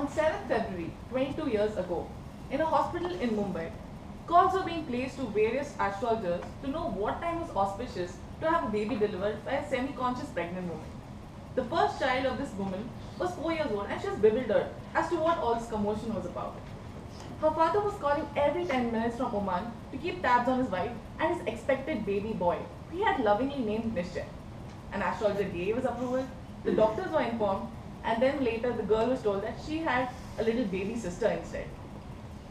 On 7th February, 22 years ago, in a hospital in Mumbai, calls were being placed to various astrologers to know what time was auspicious to have a baby delivered by a semi-conscious pregnant woman. The first child of this woman was 4 years old and she was bewildered as to what all this commotion was about. Her father was calling every 10 minutes from Oman to keep tabs on his wife and his expected baby boy, who he had lovingly named Nishchay. An astrologer gave his approval, the doctors were informed, and then later the girl was told that she had a little baby sister instead.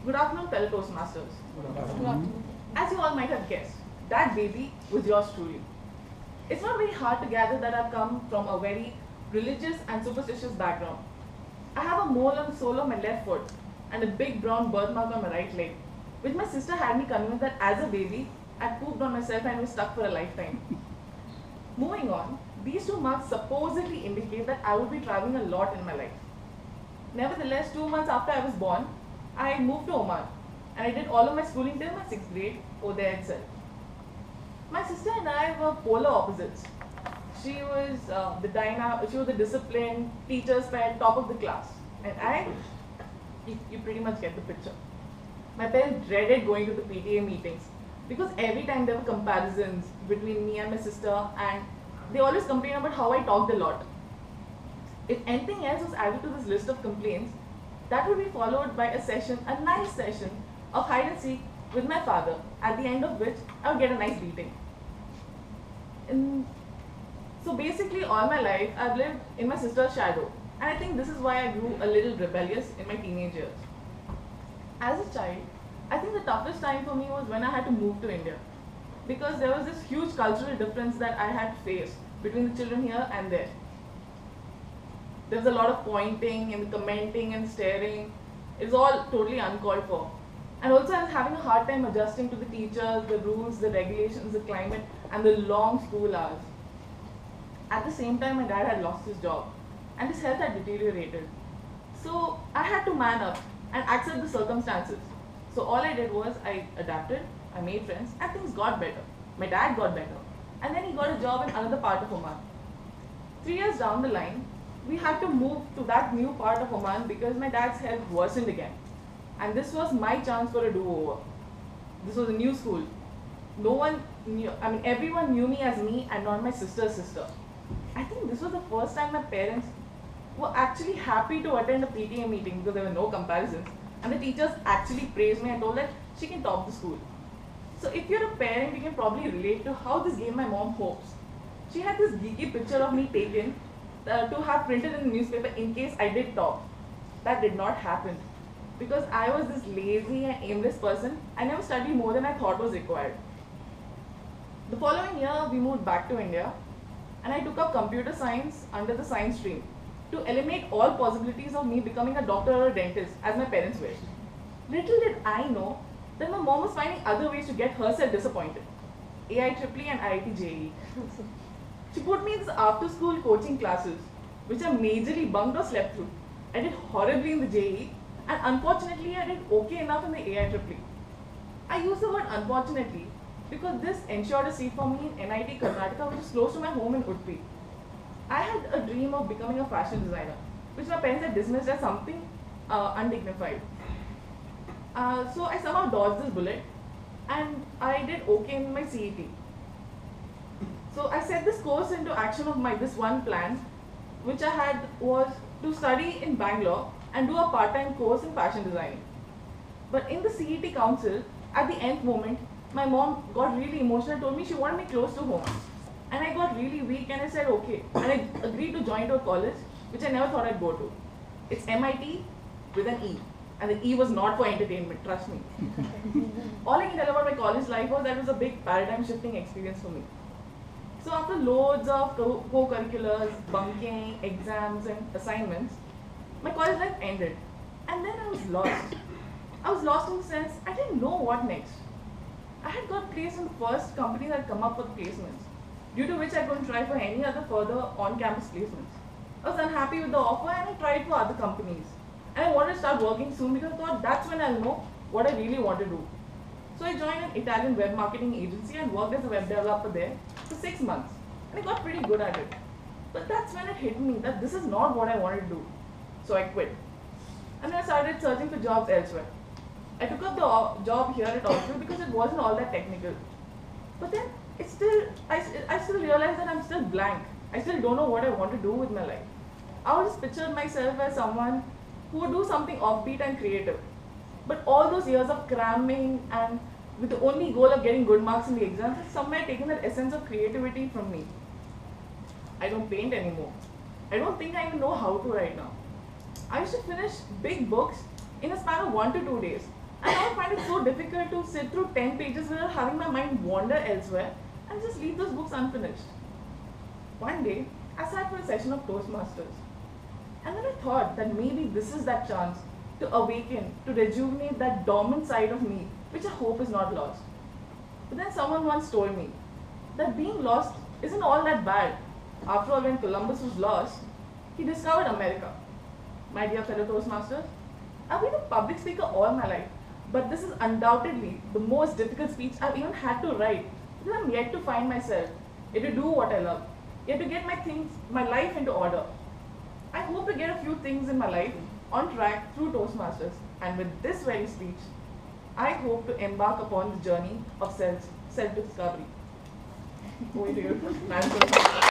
Good afternoon, fellow Toastmasters. Good afternoon. As you all might have guessed, that baby was yours truly. It's not very hard to gather that I've come from a very religious and superstitious background. I have a mole on the sole of my left foot and a big brown birthmark on my right leg, which my sister had me convinced that as a baby, I pooped on myself and was stuck for a lifetime. Moving on, these two marks supposedly indicate that I would be traveling a lot in my life. Nevertheless, 2 months after I was born, I moved to Oman and I did all of my schooling till my 6th grade over there itself. My sister and I were polar opposites. She was the disciplined, teacher's pet, top of the class. And you pretty much get the picture. My parents dreaded going to the PTA meetings because every time there were comparisons between me and my sister, and they always complained about how I talked a lot. If anything else was added to this list of complaints, that would be followed by a nice session of hide and seek with my father, at the end of which I would get a nice beating. So basically all my life I've lived in my sister's shadow, and I think this is why I grew a little rebellious in my teenage years. As a child, I think the toughest time for me was when I had to move to India, because there was this huge cultural difference that I had faced between the children here and there. There was a lot of pointing and commenting and staring. It's all totally uncalled for. And also I was having a hard time adjusting to the teachers, the rules, the regulations, the climate, and the long school hours. At the same time, my dad had lost his job and his health had deteriorated. So I had to man up and accept the circumstances. So all I did was I adapted, I made friends, and things got better. My dad got better. And then he got a job in another part of Oman. 3 years down the line, we had to move to that new part of Oman because my dad's health worsened again. And this was my chance for a do-over. This was a new school. Everyone knew me as me and not my sister's sister. I think this was the first time my parents were actually happy to attend a PTA meeting because there were no comparisons. And the teachers actually praised me and told that she can top the school. So if you're a parent, you can probably relate to how this gave my mom hopes. She had this geeky picture of me taken to have printed in the newspaper in case I did top. That did not happen. Because I was this lazy and aimless person, I never studied more than I thought was required. The following year, we moved back to India, and I took up computer science under the science stream to eliminate all possibilities of me becoming a doctor or a dentist, as my parents wished. Little did I know that my mom was finding other ways to get herself disappointed. AIEEE and IIT JEE. She put me in these after-school coaching classes, which I majorly bunked or slept through. I did horribly in the JEE, and unfortunately, I did okay enough in the AIEEE. I use the word unfortunately because this ensured a seat for me in NIT Karnataka, which is close to my home in Udupi. I had a dream of becoming a fashion designer, which my parents had dismissed as something undignified. So I somehow dodged this bullet, and I did okay in my CET. So I set this course into action of this one plan, which I had was to study in Bangalore and do a part-time course in fashion designing. But in the CET council, at the nth moment, my mom got really emotional and told me she wanted me close to home. And I got really weak and I said okay. And I agreed to join to a college, which I never thought I'd go to. It's MIT with an E. And the E was not for entertainment, trust me. All I can tell about my college life was that it was a big paradigm shifting experience for me. So after loads of co-curriculars, bunking, exams and assignments, my college life ended. And then I was lost. I was lost in the sense I didn't know what next. I had got placed in the first company that had come up with placements, due to which I couldn't try for any other further on-campus placements. I was unhappy with the offer and I tried for other companies. And I wanted to start working soon because I thought that's when I'll know what I really want to do. So I joined an Italian web marketing agency and worked as a web developer there for 6 months. And I got pretty good at it. But that's when it hit me that this is not what I wanted to do. So I quit. and then I started searching for jobs elsewhere. I took up the job here at Oxford because it wasn't all that technical. But then I still realized that I'm still blank. I still don't know what I want to do with my life. I always pictured myself as someone who would do something offbeat and creative. But all those years of cramming and with the only goal of getting good marks in the exams has somewhere taken that essence of creativity from me. I don't paint anymore. I don't think I even know how to right now. I used to finish big books in a span of 1 to 2 days. And now I find it so difficult to sit through 10 pages without having my mind wander elsewhere and just leave those books unfinished. One day, I sat for a session of Toastmasters. And then I thought that maybe this is that chance to awaken, to rejuvenate that dormant side of me, which I hope is not lost. But then someone once told me that being lost isn't all that bad. After all, when Columbus was lost, he discovered America. My dear fellow Toastmasters, I've been a public speaker all my life, but this is undoubtedly the most difficult speech I've even had to write because I'm yet to find myself, yet to do what I love, yet to get my life into order. I hope to get a few things in my life on track through Toastmasters, and with this very speech, I hope to embark upon the journey of self-discovery. Over to you.